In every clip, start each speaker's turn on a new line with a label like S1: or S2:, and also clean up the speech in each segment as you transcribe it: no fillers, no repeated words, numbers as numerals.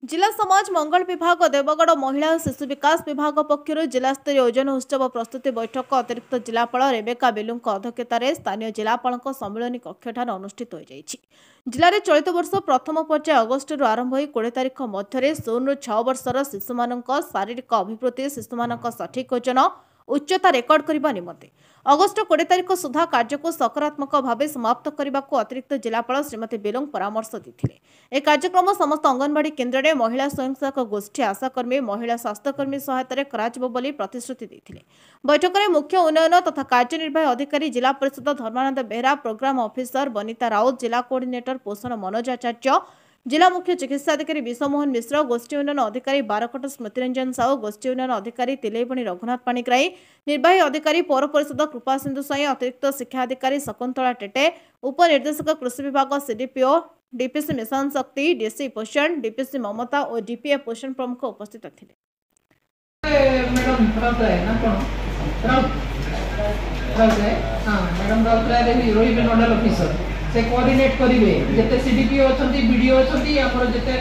S1: जिला समाज मंगल विभाग देवगढ़ महिला और शिशु विकास विभाग पक्षर जिलास्तरीय ओजन उत्सव प्रस्तुति बैठक अतिरिक्त जिलापाल रेबेका बेलू अध्यक्षतार स्थानीय जिलापाल सम्मिलनी कक्षठार अनुष्ठित हो जिले में चलित वर्ष प्रथम पर्याय अगस्ट आरंभ हो 20 तारिख मध्य 0 ରୁ 6 वर्षर शिशु शारीरिक अभिवृद्धि शिशु सठिक ओजन उच्चता रेकर्ड करने निमंते अगस्ट 20 तारिख सुधा कार्य को सकारात्मक भाव समाप्त करने को अतिरिक्त जिलापाल श्रीमती बेलू परामर्श देते। यह कार्यक्रम समस्त अंगनवाड़ी केन्द्र में महिला स्वयंसहायक गोष्ठी आशाकर्मी महिला स्वास्थ्यकर्मी सहायता प्रतिश्रुति देते। बैठक में मुख्य उन्नयन तथा कार्यनिर्वाही अधिकारी जिला परिषद धर्मानंद बेहरा प्रोग्राम ऑफिसर बनीता राउत जिला कोऑर्डिनेटर पोषण मनोज आचार्य जिला मुख्य चिकित्सा अधिकारी विश्वमोहन मिश्र गोष्ठी उन्नयन अधिकारी बारकट स्मृतिरंजन साहू गोष्ठी उन्नयन अधिकारी तिलेपणी रघुनाथ पाणिग्राही निर्वाही अधिकारी पौर परिषद कृपा सिंधु साई अतिरिक्त शिक्षा अधिकारी शकुंतला टेटे उपनिर्देशक कृषि विभाग सीडीपीओ डीपीसी मिशन शक्ति डीसी पोषण डीपीसी ममता और डीपीए पोषण प्रमुख उपस्थित थे।
S2: से कोऑर्डिनेट करिवे जते सीडीपीओ अछंती बीडीओ अछंती हमर जते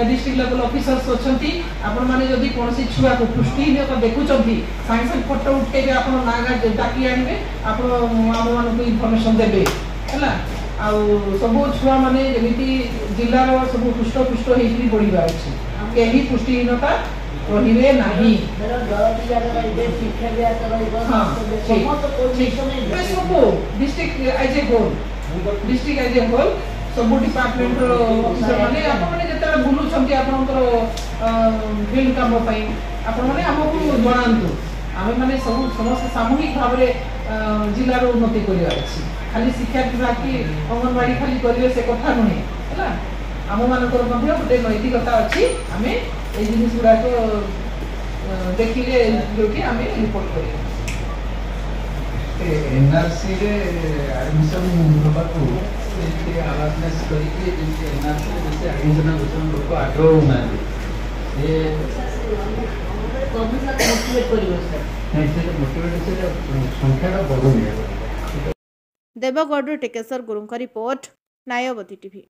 S2: डिस्ट्रिक्ट लेवल ऑफिसर्स अछंती आपण माने जदी कोनसी छुआ को पुष्टिहीनता देखुचंती साइंस फोटो उठेबे आपण नागा डाकी आनबे आपण हम मान को इंफॉर्मेशन देबे हला आ सब छुआ माने जेमिति जिल्ला रो सब पुष्ट पुष्ट हेकि बढिबा अछि केही पुष्टिहीनता रहिबे नाही district as a whole district as a whole सब डिपार्टमेंट ऑफिसर माने आपण माने जतरा बुलु छंती आपनकर फील्ड काम पई आपण माने हमकु जणांतु आमे माने सब समस्त सामूहिक भाव रे जिल्ला रो उन्नति करिया अछि खाली शिक्षा विभाग की अंगनवाड़ी खाली करिवे से कथा नहे हला हम मानकर मध्ये गोटे नैतिकता अछि आमे ए जिनिस गुडा को देखिले जोकि आमे रिपोर्ट करिया
S3: एनआरसी रे एडमिशन होबाकू जे अवेयरनेस करिके जे एनआरसी जैसे एडमिशन होसन लोक आग्रह होना ये
S2: कभी ना मोटिवेट करियो सर
S3: नहीं से मोटिवेट से संख्या बढ़ो
S1: देवगढ़ टिकेश्वर गुरुंका रिपोर्ट नायवती टीवी।